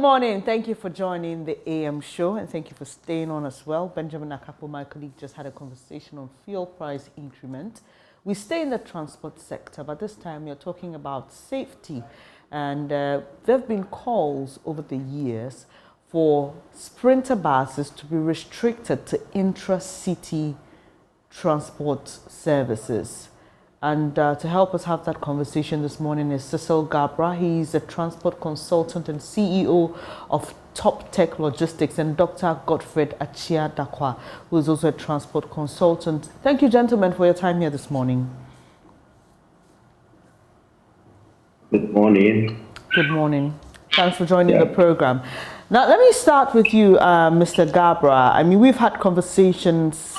morning. Thank you for joining the AM show and thank you for staying on as well. Benjamin Akapo, my colleague, just had a conversation on fuel price increment. We stay in the transport sector, but this time we're talking about safety. And there have been calls over the years for Sprinter buses to be restricted to intra-city transport services. And to help us have that conversation this morning is Cecil Gabra. He's a transport consultant and CEO of Top Tech Logistics, and Dr. Godfred Achia Dakwa, who is also a transport consultant. Thank you, gentlemen, for your time here this morning. Good morning. Good morning. Thanks for joining the program. Now, let me start with you, Mr. Gabra. I mean, we've had conversations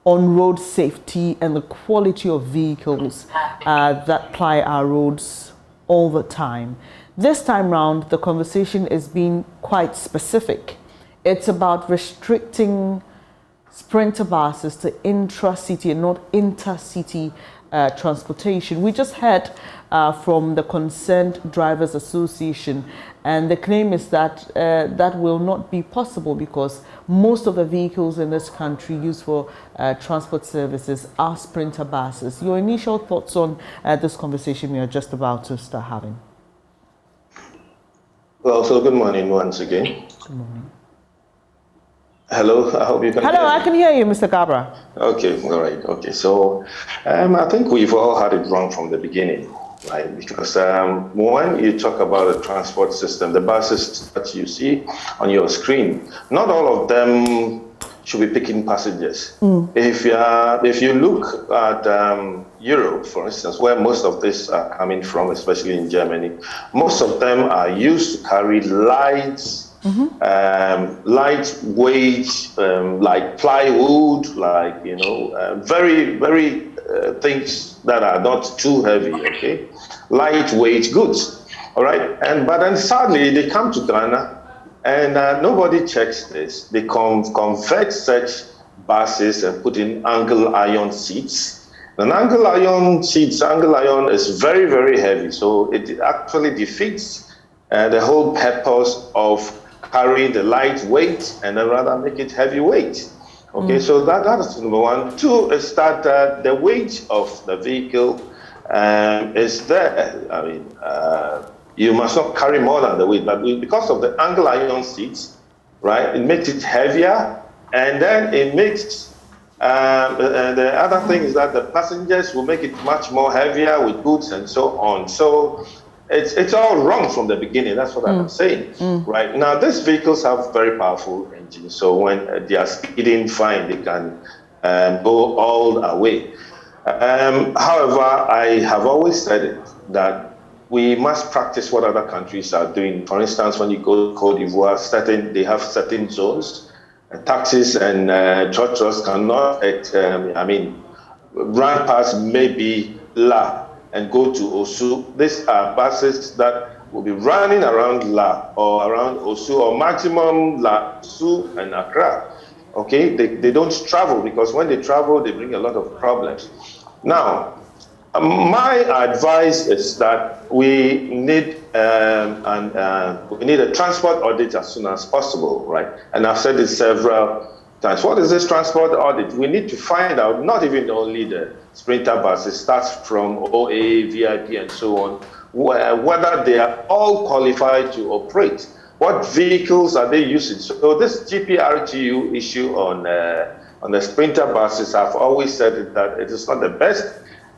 on road safety and the quality of vehicles that ply our roads all the time. This time round, the conversation is being quite specific. It's about restricting Sprinter buses to intra-city and not inter-city transportation. We just heard from the Concerned Drivers Association, and the claim is that that will not be possible because most of the vehicles in this country used for transport services are Sprinter buses. Your initial thoughts on this conversation we are just about to start having? Well, so good morning once again. Good morning. Hello, I hope you can hear me. I can hear you, Mr. Gabra. Okay, all right. Okay, so I think we've all had it wrong from the beginning, right? Because when you talk about a transport system, the buses that you see on your screen, not all of them should be picking passengers. If you look at Europe, for instance, where most of this are coming from, especially in Germany, most of them are used to carry lightweight, like plywood, like, very, very things that are not too heavy, okay? Lightweight goods, all right? But then sadly, they come to Ghana and nobody checks this. They convert such buses and put in angle iron seats. An angle iron is very, very heavy, so it actually defeats the whole purpose of carrying the lightweight and then rather make it heavyweight. Okay, so that is number one. Two is that the weight of the vehicle is there. I mean, you must not carry more than the weight, but because of the angle iron seats, right, it makes it heavier, and then it makes the other thing is that the passengers will make it much more heavier with goods and so on. So it's all wrong from the beginning. That's what I'm saying. Right now, these vehicles have very powerful engines, so when they are speeding fine, they can go all the way. However, I have always said it, that we must practice what other countries are doing. For instance, when you go to Cote d'Ivoire, they have certain zones. Taxis and trotros cannot, run past maybe La and go to Osu. These are buses that will be running around La or around Osu, or maximum La, Osu and Accra. Okay, they don't travel, because when they travel, they bring a lot of problems. Now, my advice is that we need a transport audit as soon as possible, right? And I've said this several times. What is this transport audit? We need to find out, not even only the Sprinter buses, starts from OA, VIP, and so on, whether they are all qualified to operate. What vehicles are they using? So this GPRTU issue on the Sprinter buses, I've always said that it is not the best,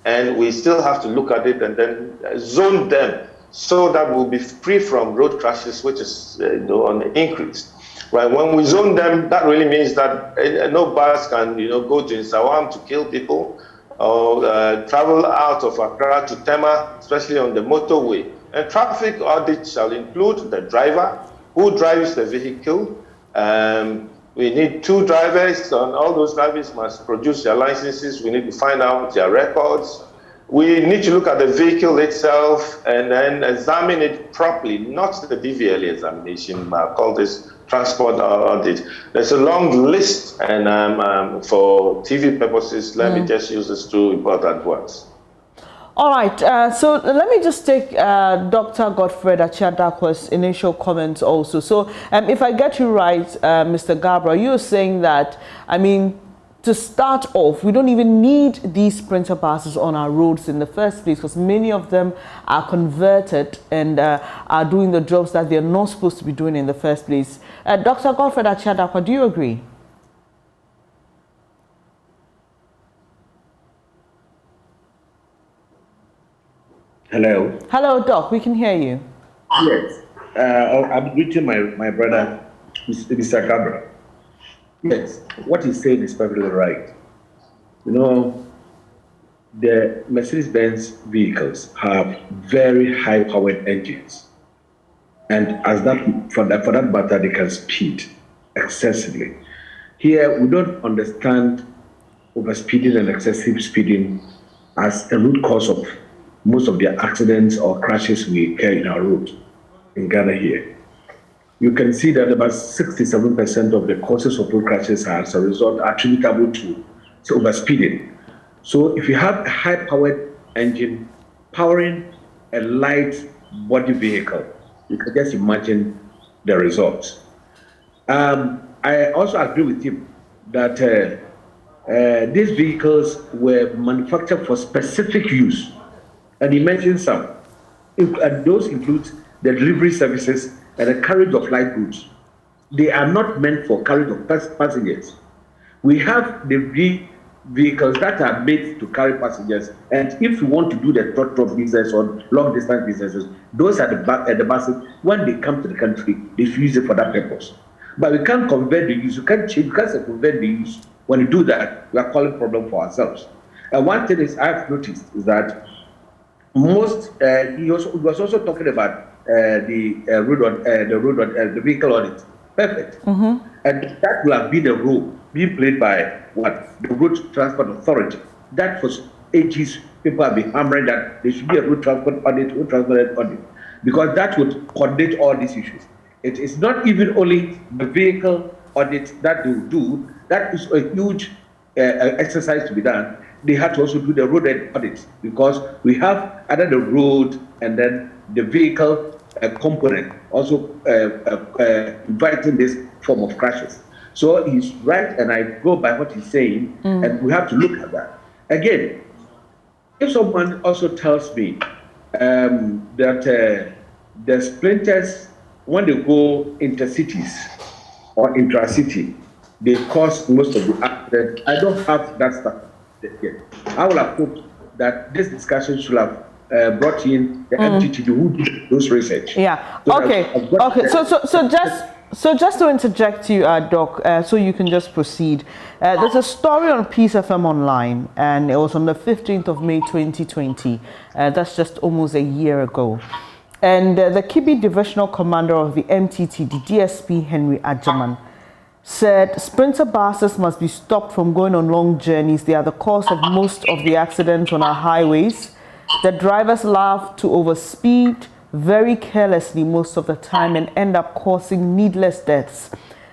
and we still have to look at it and then zone them so that we'll be free from road crashes, which is on the increase. Right? When we zone them, that really means that no bus can go to Nsawam to kill people, or travel out of Accra to Tema, especially on the motorway. And traffic audit shall include the driver, who drives the vehicle. We need 2 drivers, and all those drivers must produce their licenses. We need to find out their records. We need to look at the vehicle itself and then examine it properly, not the DVLA examination. I call this transport audit. There's a long list, and for TV purposes, let me just use these 2 important ones. All right, so let me just take Dr. Godfred Achiadakwa's initial comments also. So if I get you right, Mr. Gabra, you're saying that, I mean, to start off, we don't even need these sprinter buses on our roads in the first place because many of them are converted and are doing the jobs that they're not supposed to be doing in the first place. Dr. Godfred Achiadakwa, do you agree? Hello. Hello, Doc. We can hear you. Yes. I'm greeting my brother, Mr. Cabra. Yes. What he's saying is perfectly right. You know, the Mercedes-Benz vehicles have very high-powered engines, and as that for that matter, they can speed excessively. Here, we don't understand overspeeding and excessive speeding as a root cause of most of the accidents or crashes we occur in our road in Ghana here. You can see that about 67% of the causes of road crashes are as a result attributable to overspeeding. So if you have a high-powered engine powering a light body vehicle, you can just imagine the results. I also agree with him that these vehicles were manufactured for specific use. And he mentioned some. And those include the delivery services and the carriage of light goods. They are not meant for carriage of passengers. We have the vehicles that are made to carry passengers. And if you want to do the truck business or long distance businesses, those are the buses. When they come to the country, they should use it for that purpose. But we can't convert the use. You can't change, you can't convert the use. When you do that, we are calling problem for ourselves. And one thing is I've noticed is that most he was also talking about the vehicle audit. Perfect. Mm-hmm. And that will have been a role being played by the Road Transport Authority. That for ages people have been hammering that there should be a road transport audit, because that would coordinate all these issues. It is not even only the vehicle audit that they will do. That is a huge exercise to be done. They had to also do the road audit because we have either the road and then the vehicle component also inviting this form of crashes. So he's right, and I go by what he's saying, and we have to look at that. Again, if someone also tells me that the sprinters, when they go intercities or intra-city, they cause most of the accidents. I don't have that stuff yet. I would have hoped that this discussion should have brought in the MTT who did those research. Yeah. So okay. So just to interject you, Doc, so you can just proceed. There's a story on Peace FM Online, and it was on the 15th of May 2020. That's just almost a year ago. And the Kibi Divisional Commander of the MTT, the DSP Henry Ajaman, said sprinter buses must be stopped from going on long journeys. They are the cause of most of the accidents on our highways. The drivers love to overspeed very carelessly most of the time and end up causing needless deaths.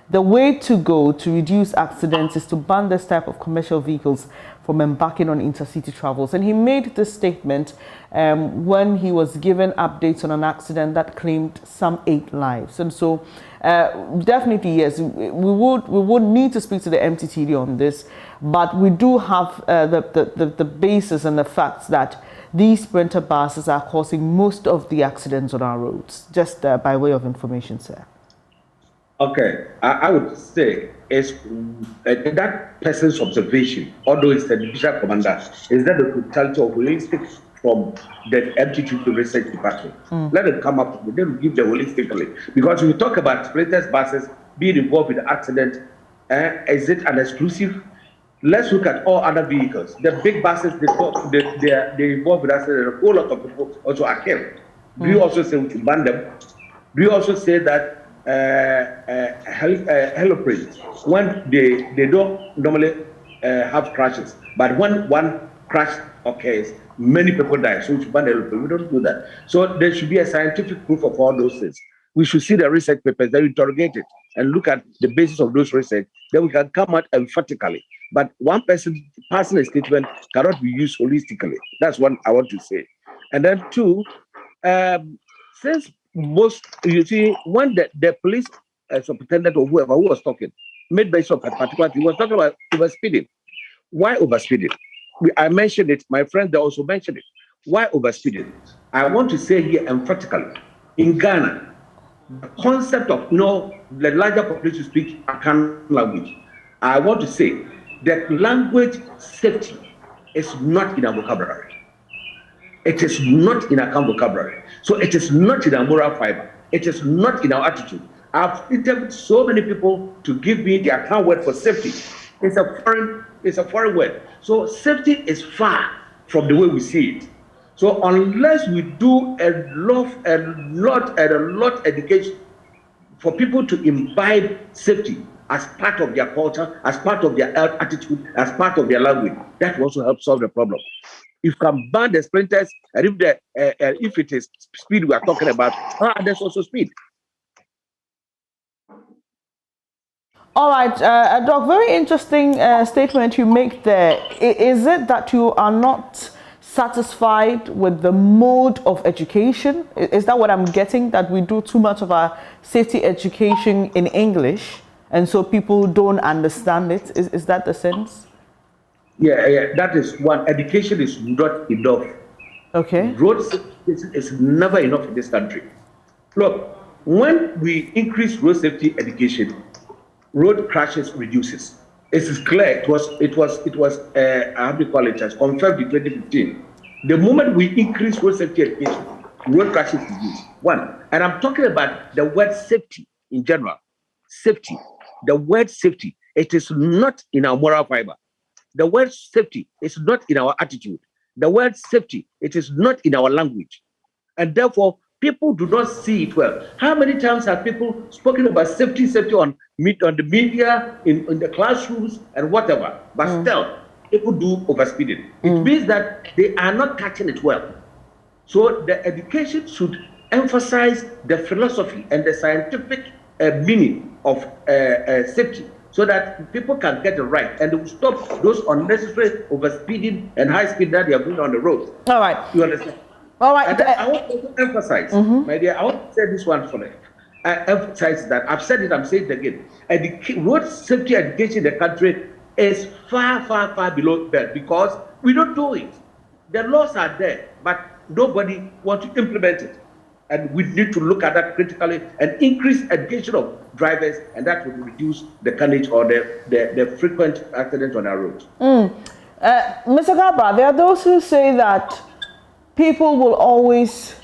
The way to go to reduce accidents is to ban this type of commercial vehicles from embarking on intercity travels. And he made this statement when he was given updates on an accident that claimed some 8 lives. And so definitely, yes, we would need to speak to the MTTD on this, but we do have the basis and the facts that these sprinter buses are causing most of the accidents on our roads, just by way of information, sir. Okay, I would say is that person's observation, although it's the division commander, is that the totality of holistic from the MTT to research department. Let them come up with them, give the holistically. Because we talk about sprinters buses being involved with accident, is it an exclusive? Let's look at all other vehicles. The big buses, they involved with accident. A whole lot of people also are killed. Do you also say we should ban them? Do you also say that heliplanes, when they don't normally have crashes, but when one crash occurs, many people die. So we should ban the heliplane. We don't do that. So there should be a scientific proof of all those things. We should see the research papers, then interrogate it and look at the basis of those research. Then we can come out emphatically But one personal statement cannot be used holistically. That's one I want to say. And then two, since most, you see, when the police superintendent or whoever who was talking made mention of a particular, he was talking about overspeeding. Why overspeeding? I mentioned it. My friend they also mentioned it. Why overspeeding? I want to say here emphatically, in Ghana, the concept of the larger population speak Akan language. I want to say that language safety is not in our vocabulary. It is not in our vocabulary. So it is not in our moral fiber. It is not in our attitude. I've interviewed so many people to give me the account word for safety. It's a foreign word. So safety is far from the way we see it. So unless we do a lot education for people to imbibe safety as part of their culture, as part of their attitude, as part of their language, that will also help solve the problem. If you can ban the sprinters, and if it is speed we are talking about, there's also speed. All right, Doc, very interesting statement you make there. Is it that you are not satisfied with the mode of education? Is that what I'm getting, that we do too much of our safety education in English and so people don't understand it? Is that the sense? Yeah, that is one. Education is not enough. Okay. Road safety is never enough in this country. Look, when we increase road safety education, road crashes reduces. It is clear. It was how do you call it? As confirmed in 2015. The moment we increase road safety education, road crashes reduce. One, and I'm talking about the word safety in general. Safety, the word safety, it is not in our moral fiber. The word safety is not in our attitude. The word safety, it is not in our language. And therefore, people do not see it well. How many times have people spoken about safety on the media, in the classrooms, and whatever? But still, people do overspeeding. It means that they are not catching it well. So the education should emphasize the philosophy and the scientific meaning of safety, so that people can get it right and they will stop those unnecessary overspeeding and high speed that they are doing on the road. All right. You understand? All right. And I want to emphasize, my dear, I want to say this one for you. I emphasize that. I've said it, I'm saying it again. Road safety education in the country is far, far, far below that because we don't do it. The laws are there, but nobody wants to implement it. And we need to look at that critically and increase education of drivers, and that will reduce the carnage or the frequent accidents on our roads. Mr. Gabra, there are those who say that people will always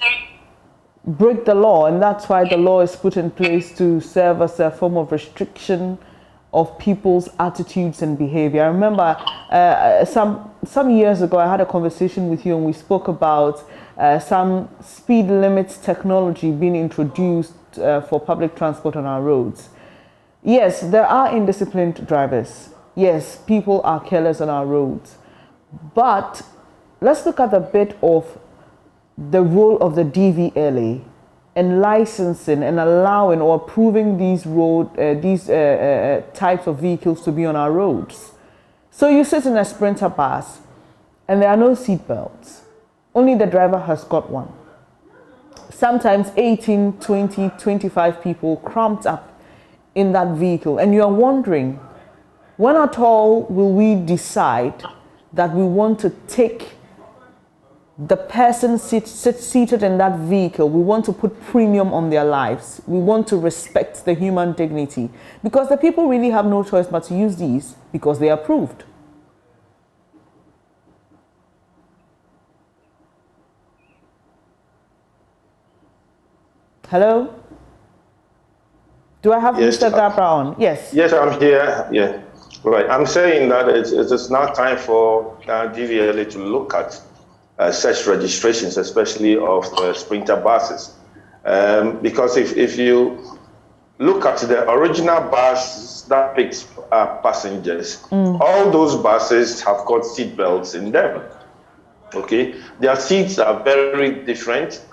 break the law, and that's why the law is put in place to serve as a form of restriction of people's attitudes and behavior. I remember some years ago I had a conversation with you and we spoke about some speed limits technology being introduced for public transport on our roads. Yes, there are indisciplined drivers. Yes, people are careless on our roads. But let's look at the bit of the role of the DVLA in licensing and allowing or approving these types of vehicles to be on our roads. So you sit in a Sprinter bus and there are no seat belts. Only the driver has got one. Sometimes 18, 20, 25 people cramped up in that vehicle, and you're wondering, when at all will we decide that we want to take the person seated in that vehicle, we want to put premium on their lives, we want to respect the human dignity, because the people really have no choice but to use these because they are approved. Hello? Do I have Mr. Gabra on? Yes. Yes, I'm here. Yeah. Right. I'm saying that it's now time for DVLA to look at such registrations, especially of Sprinter buses. Because if you look at the original bus that picks up passengers, all those buses have got seat belts in them. Okay, their seats are very different.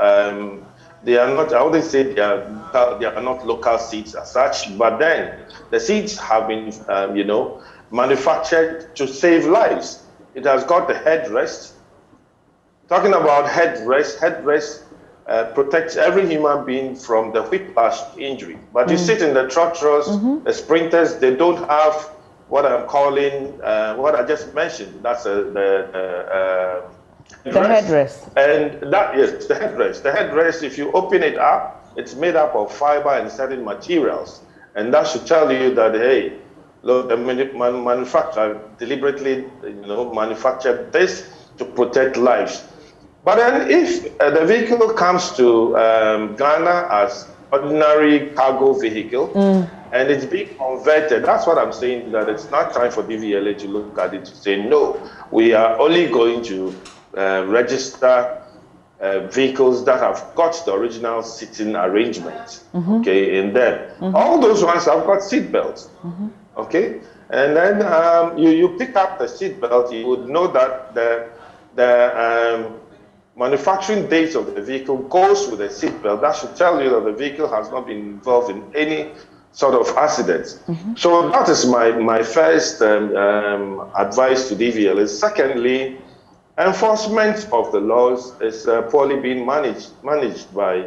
They are not, I wouldn't say they are not local seats as such, but then the seats have been, manufactured to save lives. It has got the headrest. Talking about headrest protects every human being from the whiplash injury. But you sit in the trotros, the sprinters, they don't have what I'm calling, what I just mentioned. That's the headrest. And that is the headrest. The headrest, if you open it up, it's made up of fiber and certain materials. And that should tell you that, hey, look, the manufacturer deliberately, manufactured this to protect lives. But then if the vehicle comes to Ghana as ordinary cargo vehicle and it's being converted, that's what I'm saying, that it's not time for DVLA to look at it to say, no, we are only going to register vehicles that have got the original seating arrangement, okay, in them. All those ones have got seat belts, okay? And then you pick up the seat belt, you would know that the manufacturing date of the vehicle goes with the seatbelt. That should tell you that the vehicle has not been involved in any sort of accident. So that is my first advice to DVLA. Secondly, enforcement of the laws is poorly being managed by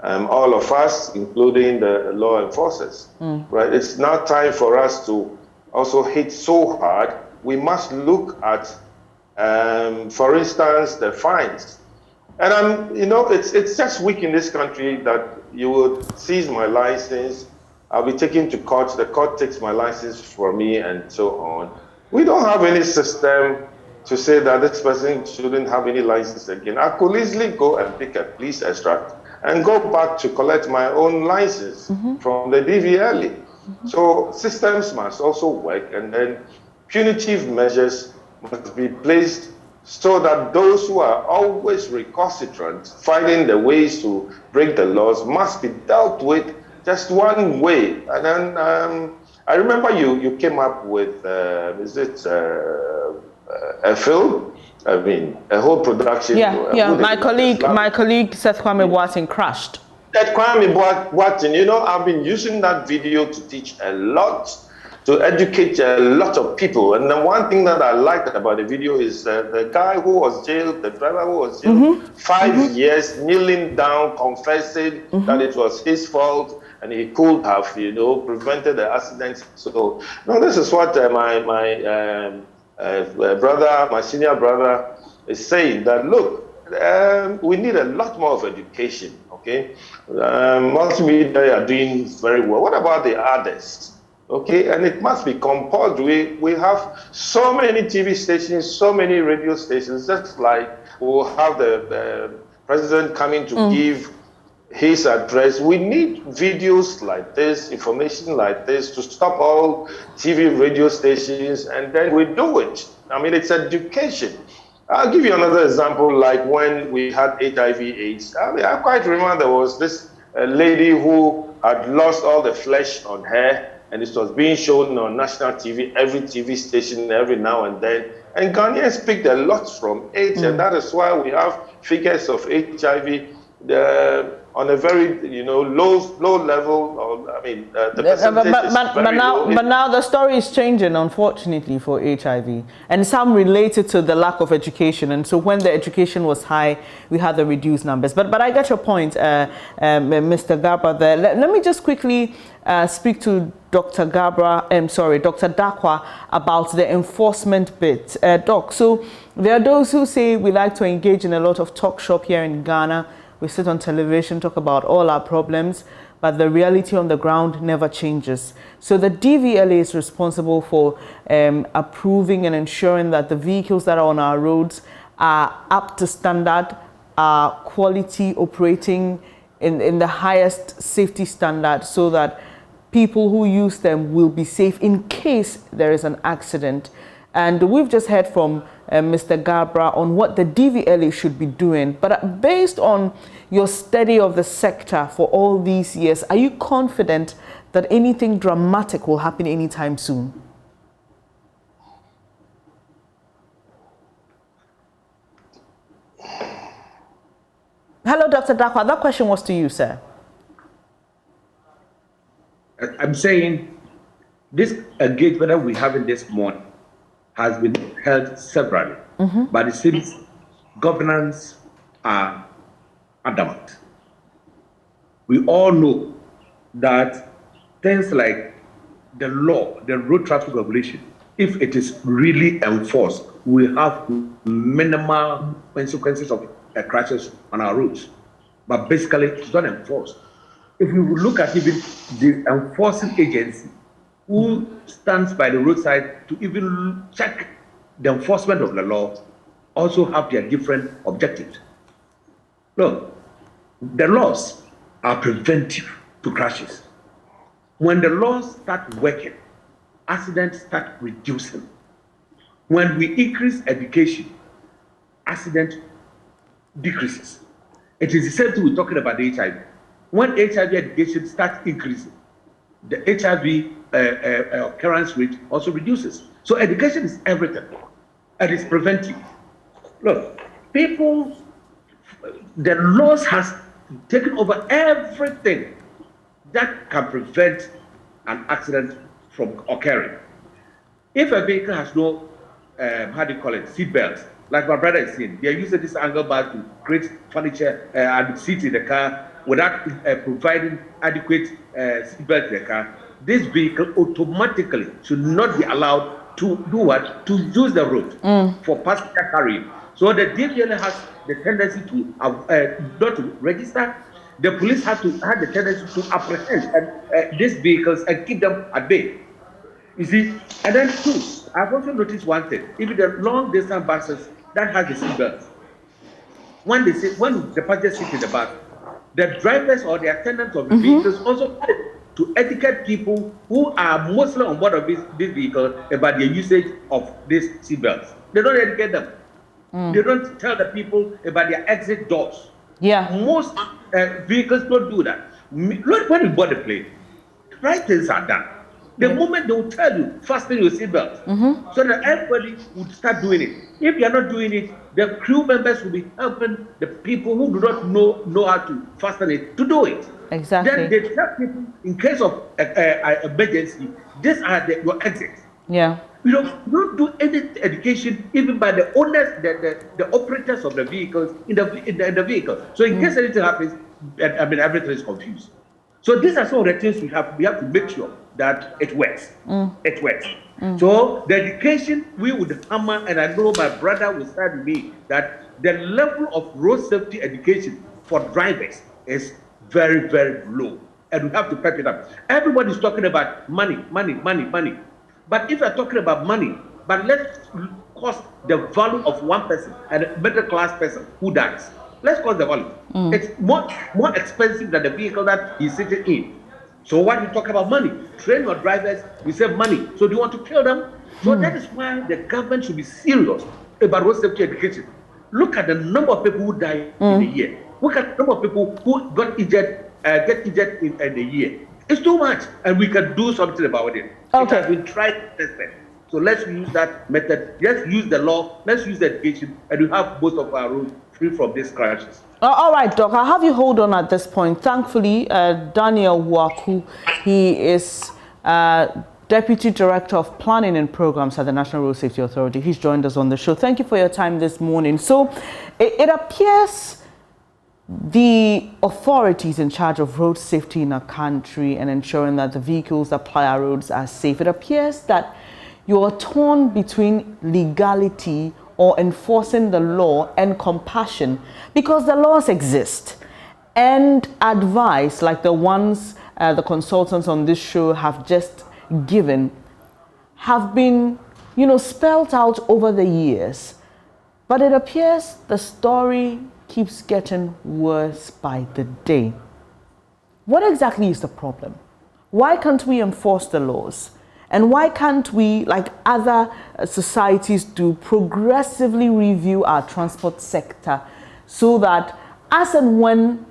all of us, including the law enforcers. Right? It's now time for us to also hit so hard. We must look at for instance, the fines. And it's just weak in this country that you would seize my license, I'll be taken to court, the court takes my license for me, and so on. We don't have any system to say that this person shouldn't have any license again. I could easily go and pick a police extract and go back to collect my own license from the DVLA. So systems must also work, and then punitive measures must be placed so that those who are always recalcitrant, finding the ways to break the laws, must be dealt with just one way. And then I remember you came up with, is it a film? I mean, a whole production. Yeah. My colleague Seth Kwame Boateng crashed. Seth Kwame Boateng, I've been using that video to teach a lot, to educate a lot of people. And the one thing that I liked about the video is the guy who was jailed, the driver who was jailed 5 years, kneeling down, confessing that it was his fault and he could have, prevented the accident. So, this is what my brother, my senior brother, is saying, that look, we need a lot more of education, okay? Multimedia are doing very well. What about the others? Okay, and it must be compulsory. We have so many TV stations, so many radio stations, just like we'll have the president coming to give his address. We need videos like this, information like this, to stop all TV radio stations, and then we do it. I mean, it's education. I'll give you another example, like when we had HIV/AIDS. I mean, I quite remember there was this lady who had lost all the flesh on her, and it was being shown on national TV, every TV station, every now and then. And Ghanaians picked a lot from AIDS, and that is why we have figures of HIV on a very, low level. The percentage is very low. But now the story is changing, unfortunately, for HIV, and some related to the lack of education. And so when the education was high, we had the reduced numbers. But I get your point, Mr. Gabra. There. Let me just quickly speak to Dr. Dr. Dakwa about the enforcement bit. Doc, so there are those who say we like to engage in a lot of talk shop here in Ghana. We sit on television, talk about all our problems, but the reality on the ground never changes. So the DVLA is responsible for approving and ensuring that the vehicles that are on our roads are up to standard, are quality, operating in the highest safety standard, so that people who use them will be safe in case there is an accident. And we've just heard from Mr. Gabra on what the DVLA should be doing. But based on your study of the sector for all these years, are you confident that anything dramatic will happen anytime soon? Hello, Dr. Dakwa. That question was to you, sir. I'm saying This engagement that we have in this morning has been held severally, but it seems governance are adamant. We all know that things like the law, the road traffic regulation, if it is really enforced, we have minimal consequences of crashes on our roads. But basically, it's not enforced. If we look at even the enforcing agency who stands by the roadside to even check the enforcement of the law, also have their different objectives. Look, the laws are preventive to crashes. When the laws start working, accidents start reducing. When we increase education, accident decreases. It is the same thing we're talking about the HIV. When HIV education starts increasing, the HIV occurrence rate also reduces. So education is everything, and it's preventive. Look, people, the laws has taken over everything that can prevent an accident from occurring. If a vehicle has no, how do you call it, seat belts, like my brother is saying, they are using this angle bar to create furniture and seat in the car without providing adequate seat belt in the car. This vehicle automatically should not be allowed to do what? To use the road for passenger carrying. So the DVLA has the tendency to not to register. The police have the tendency to apprehend these vehicles and keep them at bay. You see, and then two, I've also noticed one thing. Even the long distance buses that has the seatbelts, when the passengers sit in the bus, the drivers or the attendants of the vehicles also try to educate people who are mostly on board of this vehicle about the usage of these seatbelts. They don't educate them. They don't tell the people about their exit doors. Yeah. Most vehicles don't do that. Look, when you board the plane, right things are done. The moment they will tell you, fasten your seatbelt, so that everybody would start doing it. If you are not doing it, the crew members will be helping the people who do not know how to fasten it to do it. Exactly. Then they tell people, in case of emergency, these are your exits. Yeah. You don't do any education even by the owners, the operators of the vehicles in the vehicle. So in case anything happens, I mean everything is confused. So these are some of the things we have to make sure that it works. It works. So the education we would hammer, and I know my brother will start with me, that the level of road safety education for drivers is very, very low. And we have to pep it up. Everybody is talking about money. But if you're talking about money, but let's cost the value of one person and a middle class person who dies. Let's cost the value. It's more expensive than the vehicle that he's sitting in. So when we talk about money, train your drivers, we save money. So do you want to kill them? So that is why the government should be serious about road safety education. Look at the number of people who die in a year. Look at the number of people who get injured in a year. It's too much, and we can do something about it. Okay. It has been tried and tested. So let's use that method. Let's use the law. Let's use the education, and we have most of our roads free from these crashes. All right, Doc, I'll have you hold on at this point. Thankfully, Daniel Waku, he is Deputy Director of Planning and Programs at the National Road Safety Authority. He's joined us on the show. Thank you for your time this morning. So it appears the authorities in charge of road safety in our country and ensuring that the vehicles that ply our roads are safe, it appears that you are torn between legality or enforcing the law and compassion, because the laws exist and advice like the ones the consultants on this show have just given have been, spelled out over the years. But it appears the story keeps getting worse by the day. What exactly is the problem? Why can't we enforce the laws? And why can't we, like other societies do, progressively review our transport sector so that as and when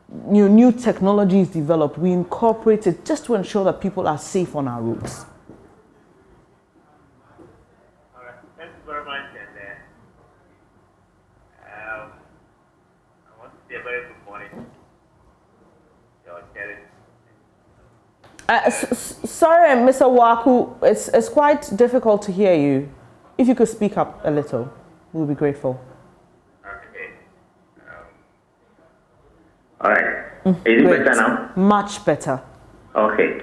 new technology is developed, we incorporate it just to ensure that people are safe on our roads? All right, thank you very much. And I want to say a very good morning. Your charity. Sorry, Mr. Waku, it's quite difficult to hear you. If you could speak up a little, we'll be grateful. Okay. All right. Is it Great. better now? Much better. Okay.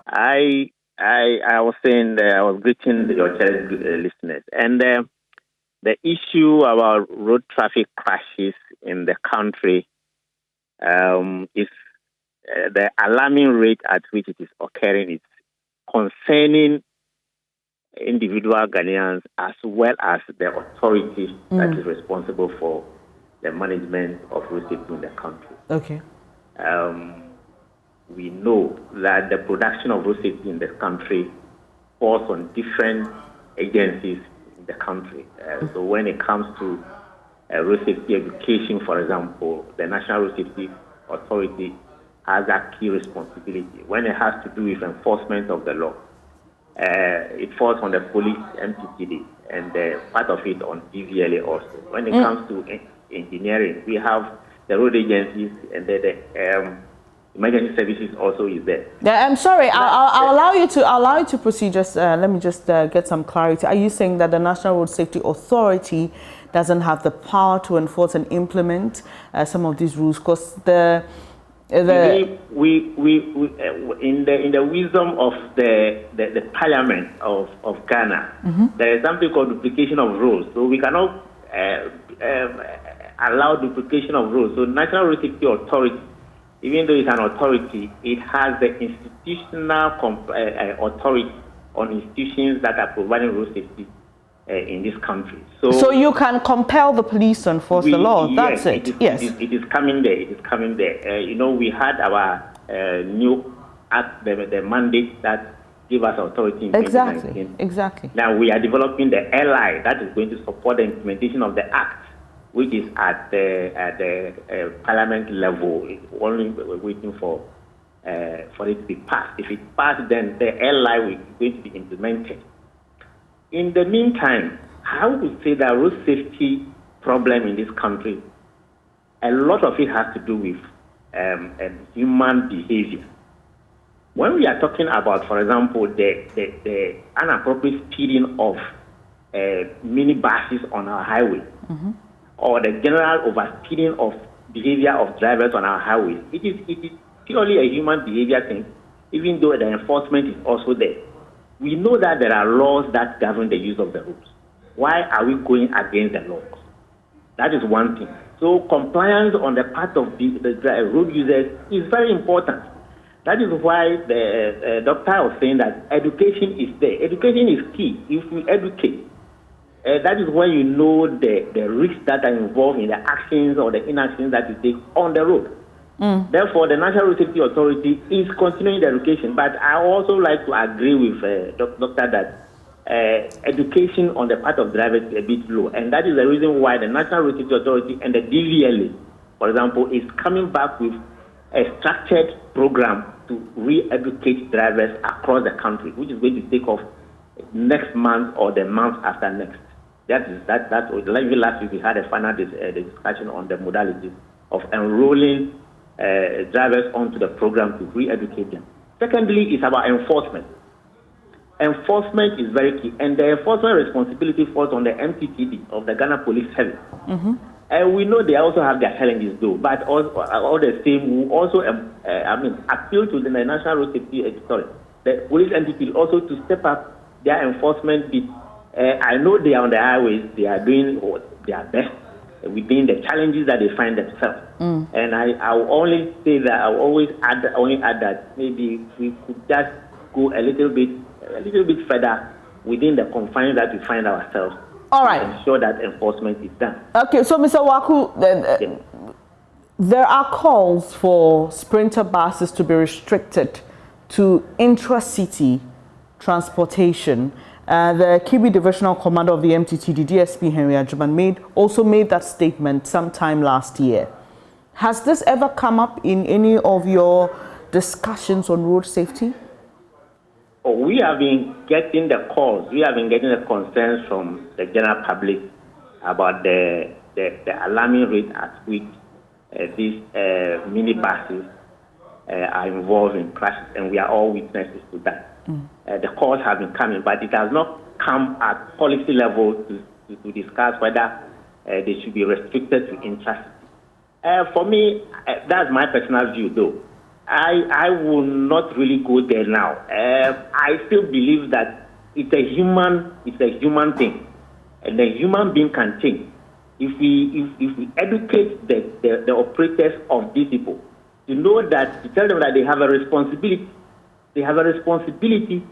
I was saying that I was greeting your cherished listeners, and the issue about road traffic crashes in the country is the alarming rate at which it is occurring is concerning individual Ghanaians as well as the authority that is responsible for the management of road safety in the country. Okay. We know that the production of road safety in the country falls on different agencies in the country. So when it comes to road safety education, for example, the National Road Safety Authority has a key responsibility. When it has to do with enforcement of the law, it falls on the police MTTD and part of it on DVLA also. When it comes to engineering, we have the road agencies and the emergency services also is there. Yeah, I'm sorry. I'll allow you to proceed. Just let me just get some clarity. Are you saying that the National Road Safety Authority doesn't have the power to enforce and implement some of these rules? Because in the wisdom of the Parliament of Ghana, there is something called duplication of rules. So we cannot allow duplication of rules. So National Road Safety Authority, even though it's an authority, it has the institutional authority on institutions that are providing road safety in this country. So you can compel the police to enforce the law. That's it. Yes. It is coming there. It is coming there. We had our new act, the mandate that gave us authority in 2019. Exactly. Now we are developing the LI that is going to support the implementation of the act, which is at the parliament level. Only waiting for it to be passed. If it passed, then the LI will be going to be implemented. In the meantime, I would say that road safety problem in this country, a lot of it has to do with human behavior. When we are talking about, for example, the inappropriate speeding of minibuses on our highway, or the general overspeeding of behavior of drivers on our highways, it is purely a human behavior thing, even though the enforcement is also there. We know that there are laws that govern the use of the roads. Why are we going against the laws? That is one thing. So compliance on the part of the road users is very important. That is why the doctor was saying that education is there. Education is key. If we educate, that is when you know the risks that are involved in the actions or the inactions that you take on the road. Therefore, the National Road Safety Authority is continuing the education. But I also like to agree with Doctor that education on the part of drivers is a bit low. And that is the reason why the National Road Safety Authority and the DVLA, for example, is coming back with a structured program to re-educate drivers across the country, which is going to take off next month or the month after next. Last week we had a final discussion on the modalities of enrolling drivers onto the program to re-educate them. Secondly, it's about enforcement. Enforcement is very key, and the enforcement responsibility falls on the MTTD of the Ghana Police Service. And we know they also have their challenges, though. But all the same, we also appeal to the National Road Safety Authority, the police MTTD, also to step up their enforcement bit. I know they are on the highways; they are doing their best within the challenges that they find themselves. And I will only say that I will always add that maybe we could just go a little bit further within the confines that we find ourselves. All right. To ensure that enforcement is done. Okay, so Mr. Waku, there are calls for sprinter buses to be restricted to intra-city transportation. The Kibi Divisional Commander of the MTTD, DSP Henry Ajuman, also made that statement sometime last year. Has this ever come up in any of your discussions on road safety? We have been getting the calls. We have been getting the concerns from the general public about the alarming rate at which these minibuses are involved in crashes, and we are all witnesses to that. The calls have been coming, but it has not come at policy level to discuss whether they should be restricted to intra-city. For me, that's my personal view, though. I will not really go there now. I still believe that it's a human thing, and the human being can change. If we educate the operators of these people to know that, to tell them that they have a responsibility. They have a responsibility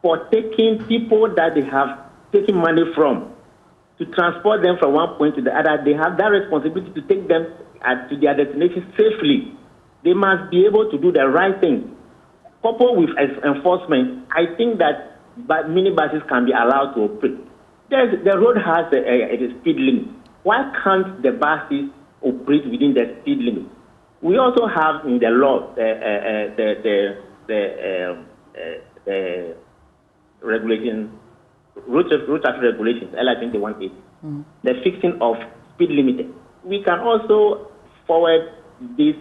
for taking people that they have taken money from to transport them from one point to the other. They have that responsibility to take them to their destination safely. They must be able to do the right thing. Coupled with enforcement, I think that minibuses can be allowed to operate. The road has a speed limit. Why can't the buses operate within the speed limit? We also have in the law the regulations, road traffic regulations, LI 2180, the fixing of speed limit. We can also forward this,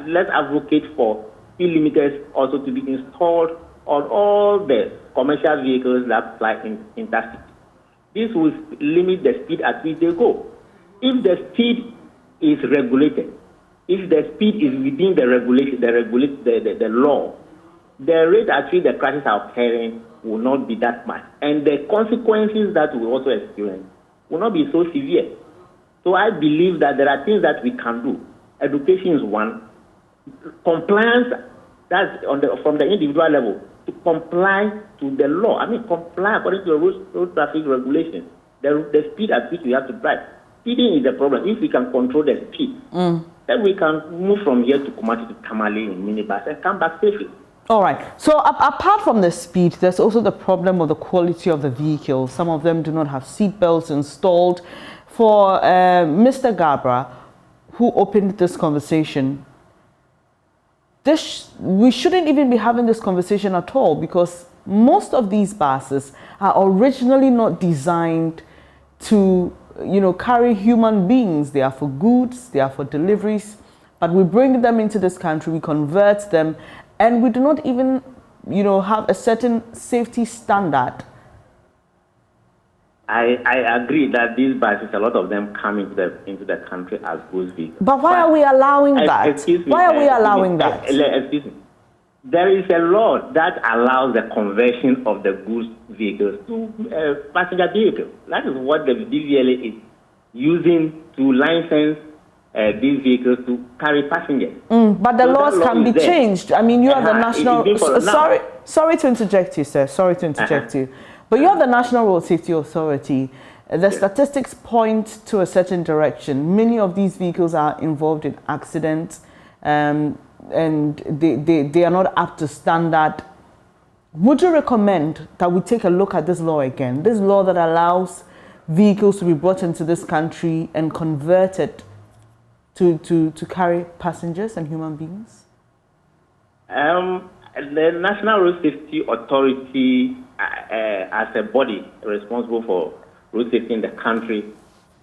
let's advocate for speed limiters also to be installed on all the commercial vehicles that fly in intercity. This will limit the speed at which they go. If the speed is regulated, if the speed is within the regulation, the law, the rate at which the crashes are occurring will not be that much. And the consequences that we also experience will not be so severe. So I believe that there are things that we can do. Education is one. Compliance, that's from the individual level, to comply to the law. I mean, comply according to the road traffic regulations, the speed at which we have to drive. Speeding is the problem. If we can control the speed, then we can move from here to Kumasi to Tamale in minibus and come back safely. All right. So apart from the speed, there's also the problem of the quality of the vehicle. Some of them do not have seat belts installed. For Mr. Gabra, who opened this conversation, we shouldn't even be having this conversation at all, because most of these buses are originally not designed to, carry human beings. They are for goods, they are for deliveries, but we bring them into this country, we convert them, and we do not even, have a certain safety standard. I agree that these buses, a lot of them come into the country as goods vehicles. But why are we allowing that? Why are we allowing that? Excuse me. There is a law that allows the conversion of the goods vehicles to passenger vehicles. That is what the DVLA is using to license these vehicles to carry passengers. But the laws can be changed. I mean, you are the national... Sorry to interject you, sir. Sorry to interject you. But you are the National Road Safety Authority. The statistics point to a certain direction. Many of these vehicles are involved in accidents, and they are not up to standard. Would you recommend that we take a look at this law again? This law that allows vehicles to be brought into this country and converted to carry passengers and human beings? The National Road Safety Authority, as a body responsible for road safety in the country,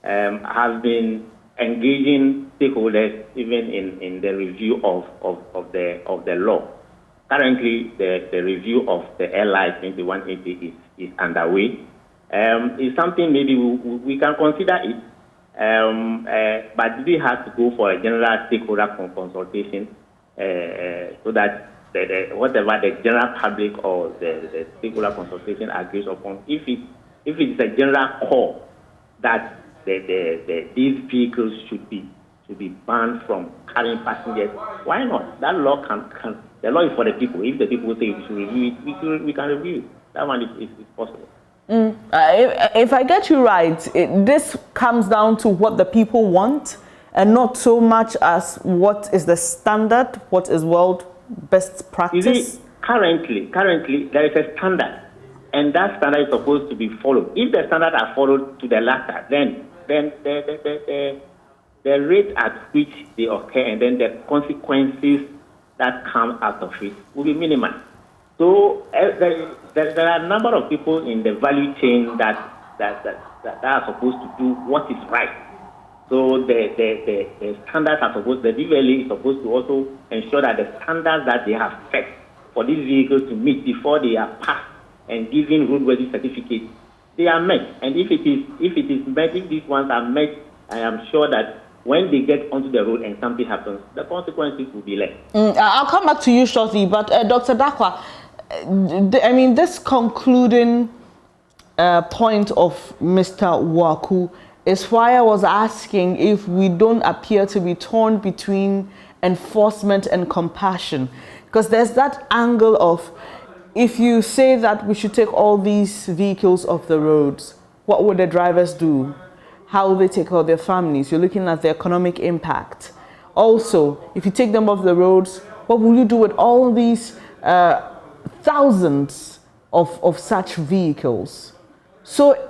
has been engaging stakeholders even in the review of the law. Currently, the review of the LI 2180 is underway. It's something maybe we can consider it, but we have to go for a general stakeholder consultation so that whatever the general public or the stakeholder consultation agrees upon, if it is a general call that these vehicles should be banned from carrying passengers, why not? That law the law is for the people. If the people say we should review it, we can review it. That one is possible. If I get you right, this comes down to what the people want, and not so much as what is the standard, what is world best practice. You see, currently there is a standard, and that standard is supposed to be followed. If the standards are followed to the latter, then the rate at which they occur and then the consequences that come out of it will be minimal. So there are a number of people in the value chain that are supposed to do what is right. So the standards are supposed, the DVLA is supposed to also ensure that the standards that they have set for these vehicles to meet before they are passed and given roadworthy certificates, they are met. And if it is met, if these ones are met, I am sure that when they get onto the road and something happens, the consequences will be less. I'll come back to you shortly, but Dr. Dakwa, I mean, this concluding point of Mr. Waku is why I was asking if we don't appear to be torn between enforcement and compassion. Because there's that angle of, if you say that we should take all these vehicles off the roads, what would the drivers do? How will they take care of their families? You're looking at the economic impact. Also, if you take them off the roads, what will you do with all these thousands of such vehicles? So,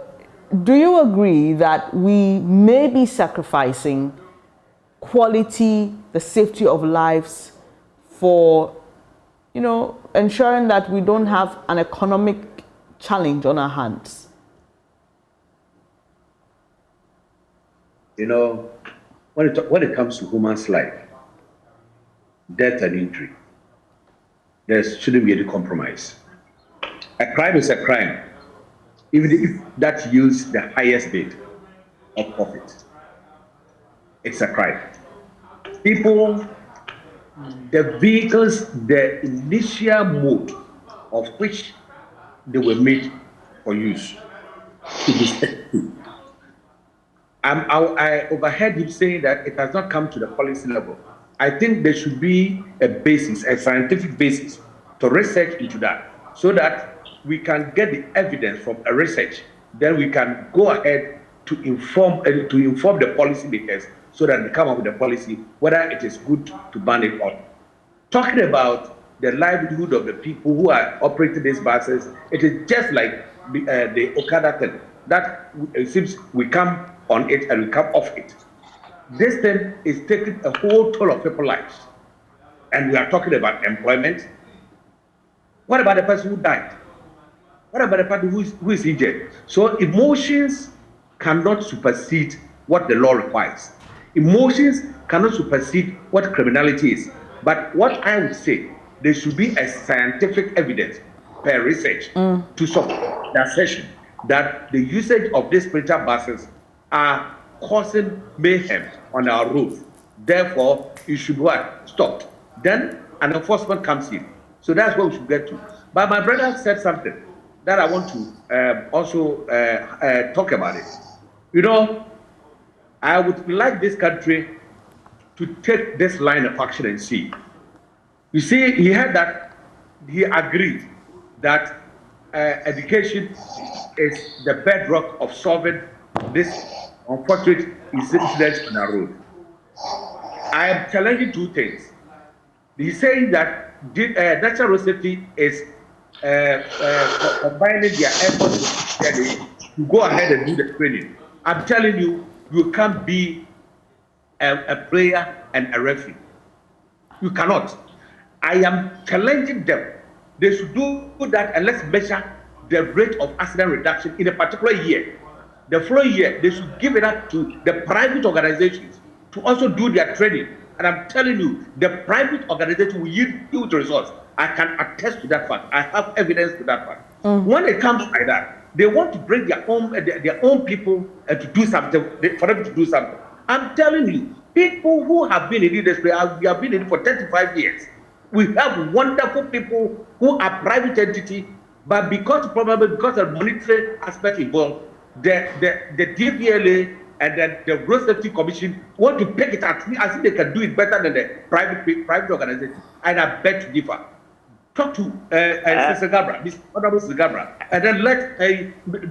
do you agree that we may be sacrificing quality, the safety of lives for, ensuring that we don't have an economic challenge on our hands? When it comes to human's life, death and injury, there shouldn't be any compromise. A crime is a crime, even if that yields the highest bid of profit. It's a crime. People, the vehicles, the initial mode of which they were made for use, to be set. I overheard him saying that it has not come to the policy level. I think there should be a basis, a scientific basis to research into that, so that we can get the evidence from a research. Then we can go ahead to inform the policymakers, so that they come up with a policy whether it is good to ban it or not. Talking about the livelihood of the people who are operating these buses, it is just like the Okada thing. That it seems we come on it and we come off it. This thing is taking a whole toll of people's lives. And we are talking about employment. What about the person who died? What about the person who is injured? So emotions cannot supersede what the law requires. Emotions cannot supersede what criminality is. But what I would say, there should be a scientific evidence per research to support the assertion that the usage of these sprinter buses are causing mayhem on our roads. Therefore, it should be stopped. Then an enforcement comes in. So that's what we should get to. But my brother said something that I want to also talk about it. I would like this country to take this line of action and see. You see, he had that, he agreed that education is the bedrock of solving this unfortunate incidents on our road. I am challenging two things. He's saying that natural road safety is combining their efforts to go ahead and do the training. I'm telling you, you can't be a player and a referee. You cannot. I am challenging them. They should do that, and let's measure the rate of accident reduction in a particular year. The following year, they should give it up to the private organizations to also do their training. And I'm telling you, the private organization will yield results. I can attest to that fact. I have evidence to that fact. When it comes like that, they want to bring their own people to do something, for them to do something. I'm telling you, people who have been in the industry, we have been in it for 35 years. We have wonderful people who are private entity, but probably because of monetary aspect involved, the DVLA and then the Road Safety Commission want to pick it at me as if they can do it better than the private organization. And I beg to differ. Talk to Mr. Gabra, Mr. Honorable Gabra, and then let